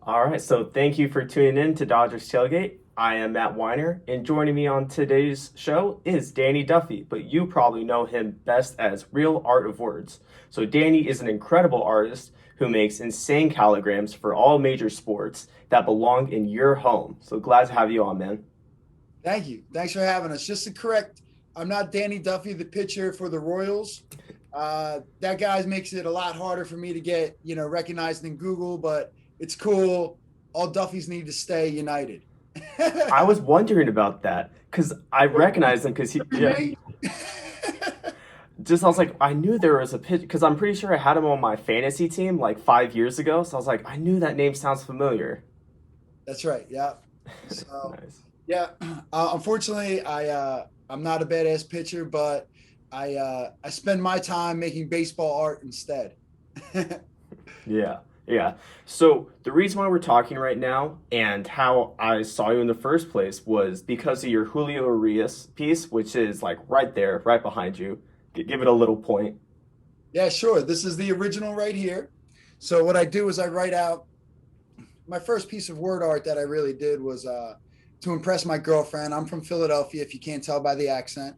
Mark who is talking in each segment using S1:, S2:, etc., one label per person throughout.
S1: All right, so thank you for tuning in to Dodgers Tailgate. I am Matt Weiner, and joining me on today's show is Danny Duffy, but you probably know him best as Real Art of Words. So, Danny is an incredible artist who makes insane calligrams for all major sports that belong in your home. So, glad to have you on, man.
S2: Thank you. Thanks for having us. Just to correct, I'm not Danny Duffy, the pitcher for the Royals. That guy makes it a lot harder for me to get, recognized in Google, but it's cool. All Duffys need to stay united.
S1: I was wondering about that because I recognized him because yeah, just I was like, I knew there was a pitch because I'm pretty sure I had him on my fantasy team like 5 years ago. So I was like, I knew that name sounds familiar.
S2: That's right. Yeah. So
S1: Nice.
S2: yeah. Unfortunately, I'm not a badass pitcher, but I spend my time making baseball art instead.
S1: Yeah, yeah. So the reason why we're talking right now and how I saw you in the first place was because of your Julio Urias piece, which is like right there, right behind you. Give it a little point.
S2: Yeah, sure. This is the original right here. So what I do is I write out my first piece of word art that I really did was to impress my girlfriend. I'm from Philadelphia, if you can't tell by the accent.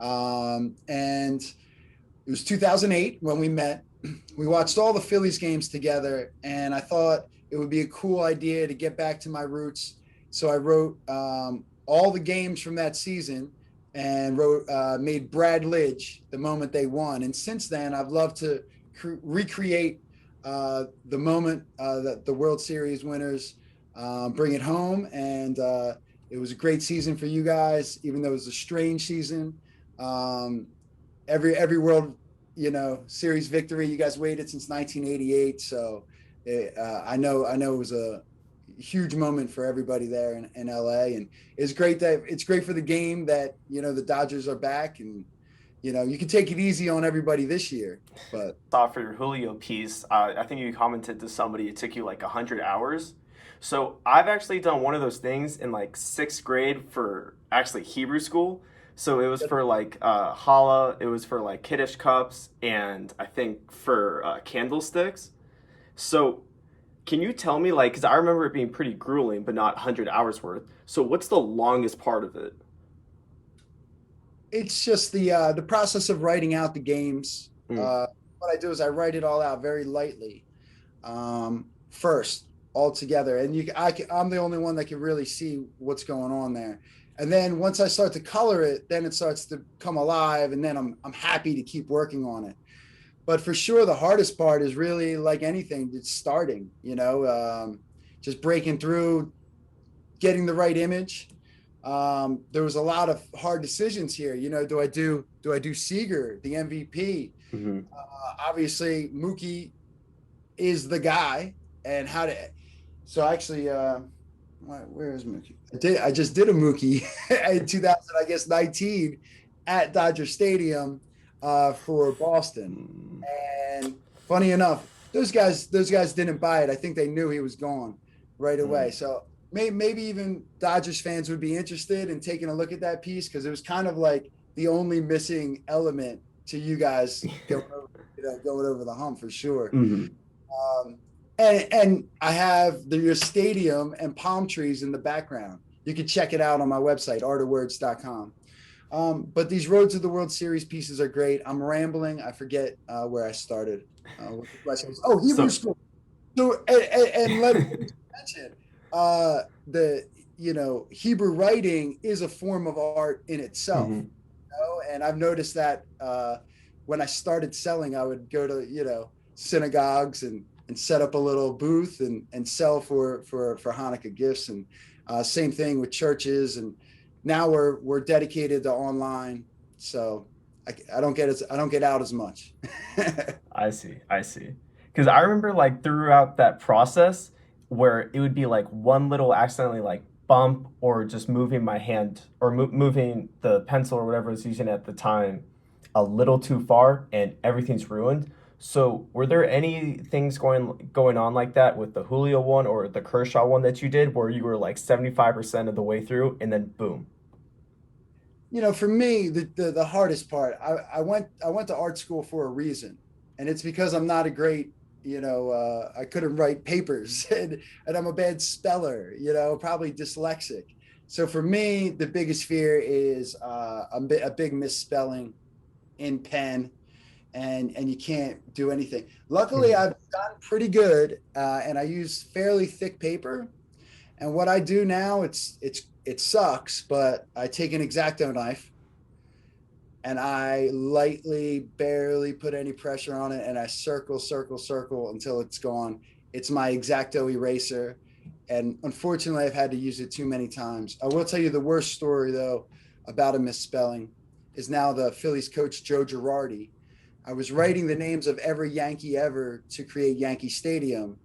S2: And it was 2008 when we met. We watched all the Phillies games together, and I thought it would be a cool idea to get back to my roots. So I wrote all the games from that season and made Brad Lidge the moment they won. And since then, I've loved to recreate the moment that the World Series winners bring it home. And it was a great season for you guys, even though it was a strange season. Um, every World Series victory, you guys waited since 1988, so I know it was a huge moment for everybody there in LA, and it's great for the game that the Dodgers are back, and you can take it easy on everybody this year, but
S1: Saw for your Julio piece, I think you commented to somebody it took you like 100 hours. So I've actually done one of those things in like sixth grade for actually Hebrew school. So it was for like challah, it was for like kiddush cups, and I think for candlesticks. So can you tell me like, because I remember it being pretty grueling, but not 100 hours worth. So what's the longest part of it?
S2: it's just the process of writing out the games.
S1: Mm,
S2: What I do is I write it all out very lightly first all together, and I'm the only one that can really see what's going on there. And then once I start to color it, then it starts to come alive, and then I'm happy to keep working on it. But for sure, the hardest part is really like anything, it's starting. Just breaking through, getting the right image. There was a lot of hard decisions here. Do I do Seager, the MVP?
S1: hmm
S2: Obviously, Mookie is the guy, and how to. So actually, where is Mookie? I just did a Mookie in 2000, I guess 19 at Dodger Stadium for Boston. And funny enough, those guys didn't buy it. I think they knew he was gone right away. So maybe even Dodgers fans would be interested in taking a look at that piece because it was kind of like the only missing element to you guys going over the hump for sure.
S1: hmm
S2: Um, and I have your stadium and palm trees in the background. You can check it out on my website, artofwords.com. But these Roads of the World Series pieces are great. I'm rambling. I forget where I started. What the question was. Oh, Hebrew
S1: So,
S2: school. So, and let me mention the Hebrew writing is a form of art in itself.
S1: mhm.
S2: And I've noticed that when I started selling, I would go to synagogues and set up a little booth and sell for Hanukkah gifts, and same thing with churches. And now we're dedicated to online, so I don't get out as much.
S1: I see. I see. Because I remember like throughout that process where it would be like one little accidentally like bump or just moving my hand or moving the pencil or whatever I was using at the time a little too far and everything's ruined. So were there any things going on like that with the Julio one or the Kershaw one that you did where you were like 75% of the way through and then boom?
S2: For me, the hardest part, I went to art school for a reason, and it's because I'm not a great, I couldn't write papers, and I'm a bad speller, probably dyslexic. So for me, the biggest fear is a big misspelling in pen, and you can't do anything. Luckily,
S1: Mhm.
S2: I've gotten pretty good, and I use fairly thick paper. And what I do now, it sucks, but I take an X-Acto knife and I lightly, barely put any pressure on it, and I circle, circle, circle until it's gone. It's my X-Acto eraser, and unfortunately, I've had to use it too many times. I will tell you the worst story though about a misspelling is now the Phillies coach Joe Girardi. I was writing the names of every Yankee ever to create Yankee Stadium,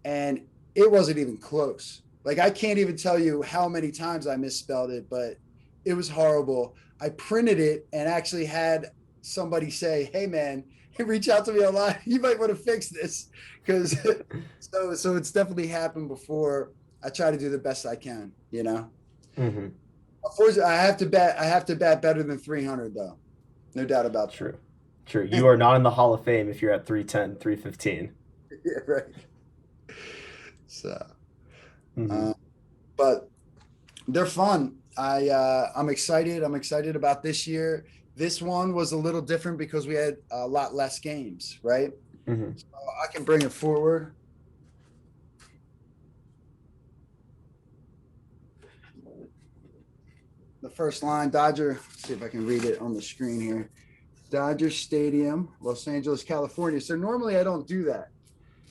S2: and it wasn't even close. Like, I can't even tell you how many times I misspelled it, but it was horrible. I printed it and actually had somebody say, "Hey man, reach out to me online. You might want to fix this," because so it's definitely happened before. I try to do the best I can,
S1: Hmm.
S2: Unfortunately, I have to bat better than 300 though. No doubt about
S1: True. True. You are not in the Hall of Fame if you're at 310, 315.
S2: that. Yeah, right. So,
S1: Hmm.
S2: uh, but they're fun. I'm excited. I'm excited about this year. This one was a little different because we had a lot less games, right?
S1: Hmm.
S2: So I can bring it forward. The first line, Dodger. Let's see if I can read it on the screen here. Dodger Stadium, Los Angeles, California. So normally I don't do that.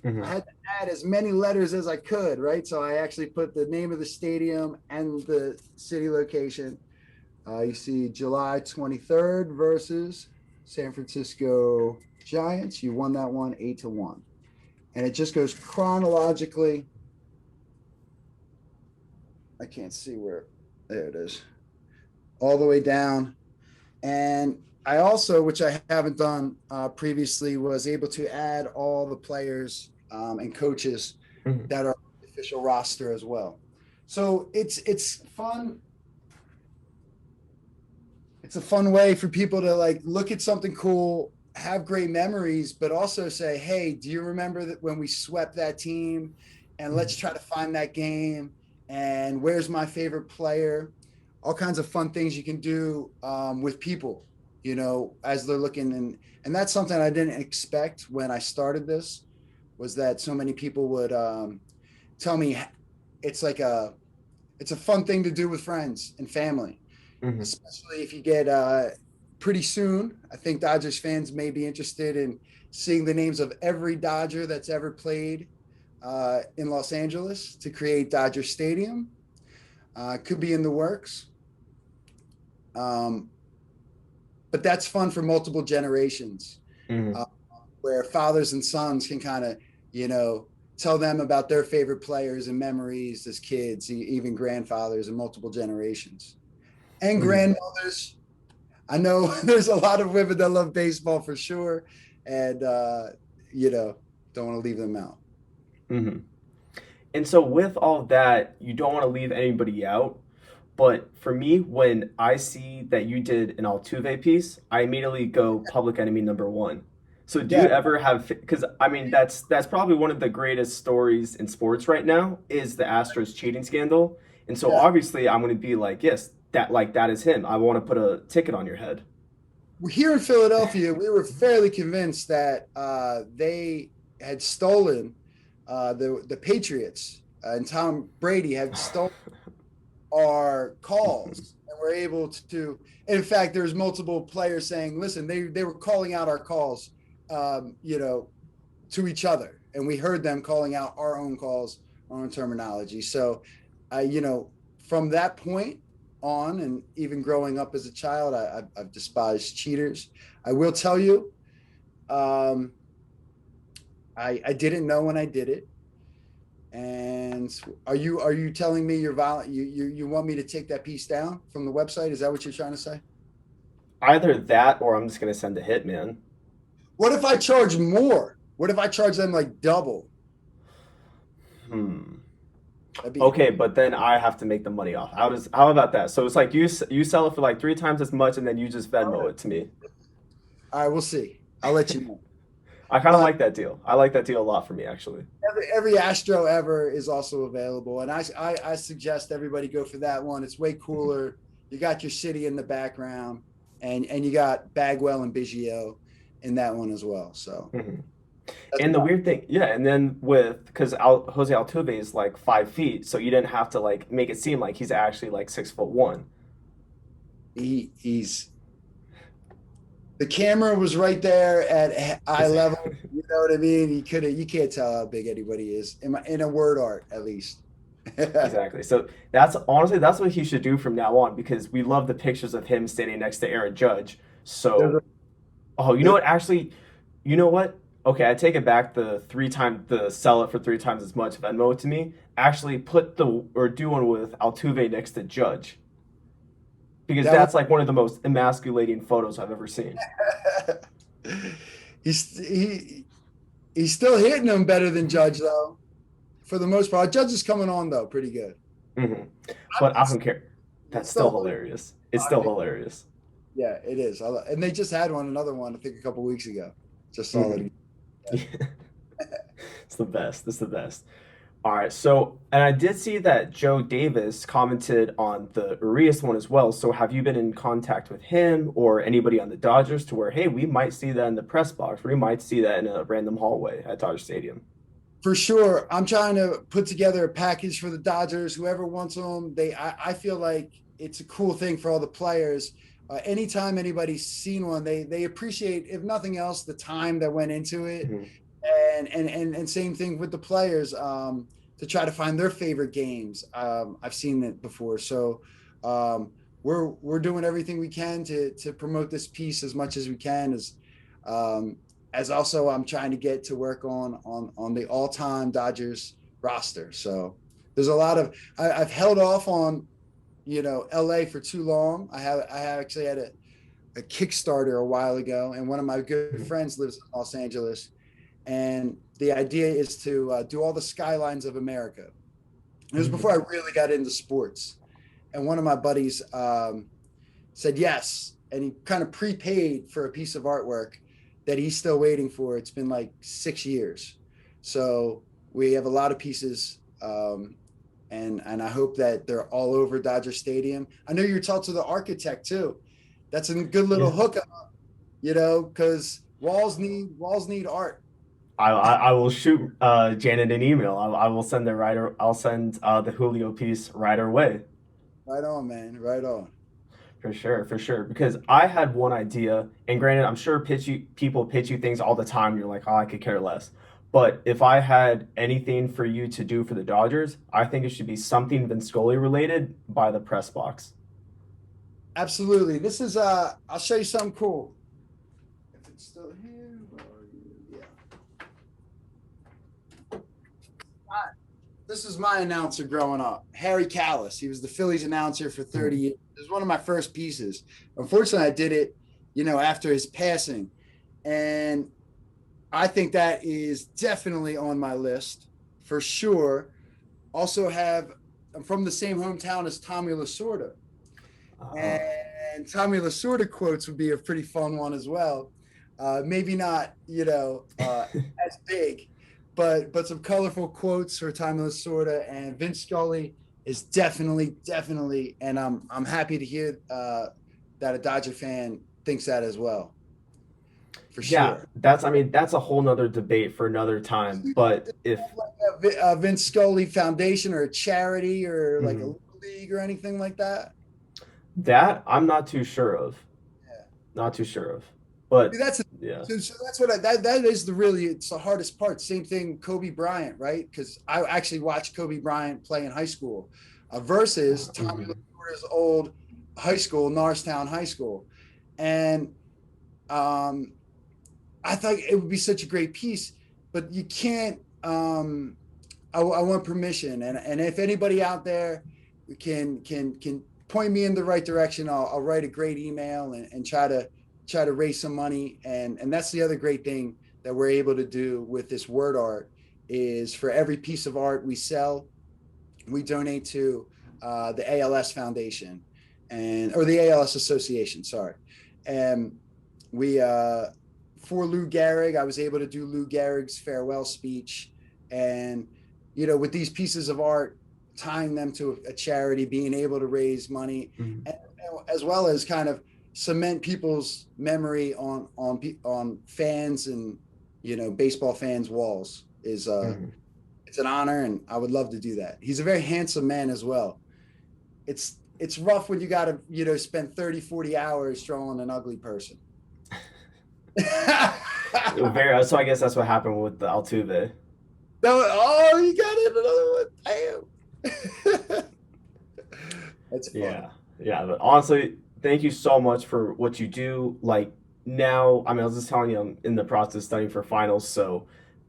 S2: I
S1: Hmm.
S2: had to add as many letters as I could, right? So I actually put the name of the stadium and the city location. You see July 23rd versus San Francisco Giants. You won that one 8-1. And it just goes chronologically. I can't see where. There it is. All the way down. And I also, which I haven't done previously, was able to add all the players and coaches
S1: Hmm.
S2: that are on the official roster as well. So it's fun. It's a fun way for people to like look at something cool, have great memories, but also say, "Hey, do you remember that when we swept that team? And let's try to find that game. And where's my favorite player?" All kinds of fun things you can do with people, as they're looking, and that's something I didn't expect when I started this, was that so many people would tell me it's like it's a fun thing to do with friends and family,
S1: Hmm.
S2: especially if you get pretty soon. I think Dodgers fans may be interested in seeing the names of every Dodger that's ever played in Los Angeles to create Dodger Stadium. Could be in the works. Um, but that's fun for multiple generations,
S1: Hmm.
S2: uh, where fathers and sons can kind of, you know, tell them about their favorite players and memories as kids, even grandfathers and multiple generations and
S1: Hmm.
S2: grandmothers. I know there's a lot of women that love baseball for sure, and you know, don't want to leave them out.
S1: Hmm. And so, with all of that, you don't want to leave anybody out. But for me, when I see that you did an Altuve piece, I immediately go Public Enemy number one. So do you
S2: Yeah,
S1: ever have? Because I mean, that's probably one of the greatest stories in sports right now is the Astros cheating scandal. And so
S2: yeah.
S1: obviously, I'm going to be like, yes, that is him. I want to put a ticket on your head.
S2: Here in Philadelphia, we were fairly convinced that they had stolen the Patriots and Tom Brady had stolen our calls, and we're able to. In fact, there's multiple players saying, "Listen, they were calling out our calls, you know, to each other, and we heard them calling out our own calls, our own terminology." So, you know, from that point on, and even growing up as a child, I've despised cheaters. I will tell you, um, I didn't know when I did it. And are you telling me you want me to take that piece down from the website? Is that what you're trying to say?
S1: Either that, or I'm just going to send a hit, man.
S2: What if I charge more? What if I charge them like double?
S1: Hmm.
S2: That'd be
S1: Okay, but then I have to make the money off. How about that? So it's like you sell it for like three times as much, and then you just
S2: all
S1: Venmo
S2: right.
S1: it to me.
S2: All right, we'll see. I'll let you know.
S1: I kind of
S2: But
S1: like that deal. I like that deal a lot for me, actually.
S2: every Astro ever is also available, and I suggest everybody go for that one. It's way cooler. You got your city in the background, and you got Bagwell and Biggio in that one as well. So
S1: Mhm.
S2: that's
S1: And the
S2: my
S1: weird thing, yeah, and then because Jose Altuve is like 5 feet, so you didn't have to like make it seem like he's actually like 6'1".
S2: he's the camera was right there at eye level. You know what I mean? You can't tell how big anybody is in a word art at least.
S1: Exactly. So that's honestly that's what he should do from now on because we love the pictures of him standing next to Aaron Judge.
S2: There's
S1: So, oh, you know
S2: a,
S1: what? Actually, you know what? Okay, I take it back. The sell it for 3 times as much Venmo to me. Actually, put the or do one with Altuve next to Judge because
S2: that
S1: that's like one of the most emasculating photos I've ever seen.
S2: he's he's still hitting them better than Judge though, for the most part. Judge is coming on though, pretty good.
S1: Hmm. But I don't care. That's
S2: It's
S1: still
S2: still
S1: hilarious. It's still hilarious.
S2: yeah, it is. And they just had another one, I think a couple weeks ago. Just saw
S1: Hmm.
S2: it.
S1: It's the best. It's the best. All right. So, and I did see that Joe Davis commented on the Urias one as well. So, have you been in contact with him or anybody on the Dodgers to where, hey, we might see that in the press box, we might see that in a random hallway at Dodger Stadium?
S2: For sure. I'm trying to put together a package for the Dodgers. Whoever wants them, I feel like it's a cool thing for all the players. Anytime anybody's seen one, they appreciate, if nothing else, the time that went into it.
S1: Mhm.
S2: And same thing with the players, to try to find their favorite games. I've seen it before. So we're doing everything we can to promote this piece as much as we can, um, as also I'm trying to get to work on the all-time Dodgers roster. So there's a lot of I've held off on LA for too long. I actually had a Kickstarter a while ago, and one of my good
S1: Mhm.
S2: friends lives in Los Angeles, and the idea is to do all the skylines of America. It was before I
S1: Mhm.
S2: really got into sports, and one of my buddies said yes, and he kind of prepaid for a piece of artwork that he's still waiting for. It's been like 6 years, so we have a lot of pieces, and I hope that they're all over Dodger Stadium. I know you're talking to the architect too. That's a good little
S1: Yeah.
S2: hookup, because walls need art.
S1: I will shoot Janet an email. I will send the writer. I'll send the Julio piece right away.
S2: Right on, man. Right on.
S1: For sure, for sure. Because I had one idea, and granted, I'm sure people pitch you things all the time. You're like, oh, I could care less. But if I had anything for you to do for the Dodgers, I think it should be something Vince Scully related by the press box.
S2: Absolutely. This is I'll show you something cool. If it's still here, where are you? Yeah. This is my announcer growing up, Harry Callis. He was the Phillies announcer for 30
S1: Mhm.
S2: years. It was one of my first pieces. Unfortunately, I did it, after his passing. And I think that is definitely on my list for sure. Also I'm from the same hometown as Tommy Lasorda.
S1: Uh,
S2: And Tommy Lasorda quotes would be a pretty fun one as well. Maybe not, as big, but some colorful quotes for Tommy Lasorda, and Vince Scully is definitely, and I'm happy to hear that a Dodger fan thinks that as well, for
S1: yeah,
S2: sure.
S1: I mean, that's a whole nother debate for another time. But if,
S2: Like a Vince Scully Foundation or a charity or like a
S1: mhm.
S2: little league or anything like that.
S1: That I'm not too sure of.
S2: Yeah.
S1: Not too sure of.
S2: See,
S1: But
S2: that's
S1: yeah.
S2: so that's what that is it's the hardest part. Same thing, Kobe Bryant, right? Because I actually watched Kobe Bryant play in high school, versus Tommy
S1: Mhm.
S2: Lasorda's old high school, Norristown High School, and um, I thought it would be such a great piece, but you can't. I want permission, and if anybody out there can point me in the right direction, I'll write a great email and try to raise some money. And that's the other great thing that we're able to do with this word art is for every piece of art we sell, we donate to the ALS Foundation or the ALS Association. Sorry, and we for Lou Gehrig. I was able to do Lou Gehrig's farewell speech, and with these pieces of art, tying them to a charity, being able to raise money,
S1: Mhm.
S2: and, as well as kind of cement people's memory on fans and baseball fans' walls is
S1: Mhm.
S2: it's an honor, and I would love to do that. He's a very handsome man as well. It's rough when you got to spend 30-40 hours drawing an ugly person.
S1: Very. So I guess that's what happened with the Altuve.
S2: No, oh, you got it, another one. Damn. That's fun.
S1: Yeah, yeah. But honestly, thank you so much for what you do. Like now, I mean, I was just telling you, I'm in the process of studying for finals, so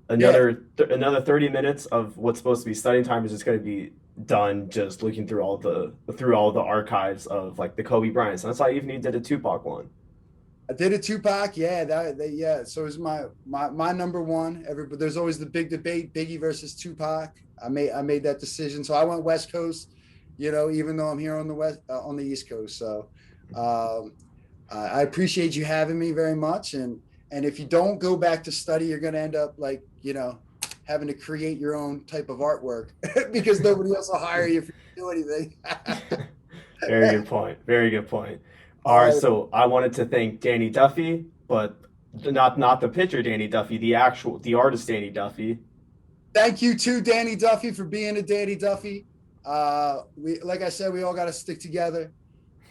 S2: Yeah.
S1: another 30 minutes of what's supposed to be studying time is just going to be done just looking through all the archives of like the Kobe Bryants. And that's why I even did a Tupac one.
S2: I did a Tupac. Yeah, yeah. So it's my number one. There's always the big debate: Biggie versus Tupac. I made that decision. So I went West Coast. Even though I'm here on the East Coast. So um, I appreciate you having me very much. And if you don't go back to study, you're going to end up like having to create your own type of artwork because nobody else will hire you if you do anything.
S1: Very good point. Very good point. All
S2: All
S1: right,
S2: right.
S1: so I wanted to thank Danny Duffy, but not the pitcher Danny Duffy, the artist Danny Duffy.
S2: Thank you to Danny Duffy for being a Danny Duffy. Like I said, we all got to stick together,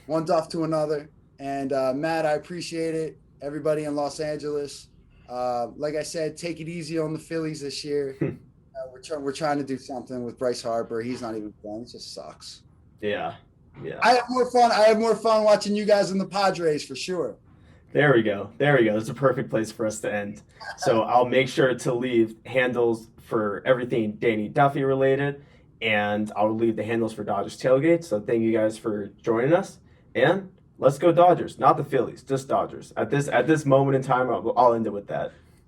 S2: one Duff to another. And Matt, I appreciate it. Everybody in Los Angeles, like I said, take it easy on the Phillies this year. We're trying to do something with Bryce Harper. He's not even playing. It just sucks.
S1: Yeah, yeah.
S2: I have more fun watching you guys in the Padres for sure.
S1: There we go. There we go. That's a perfect place for us to end. So I'll make sure to leave handles for everything Danny Duffy related, and I'll leave the handles for Dodgers Tailgate. So thank you guys for joining us, and let's go Dodgers, not the Phillies, just Dodgers. At this moment in time, I'll end it with that.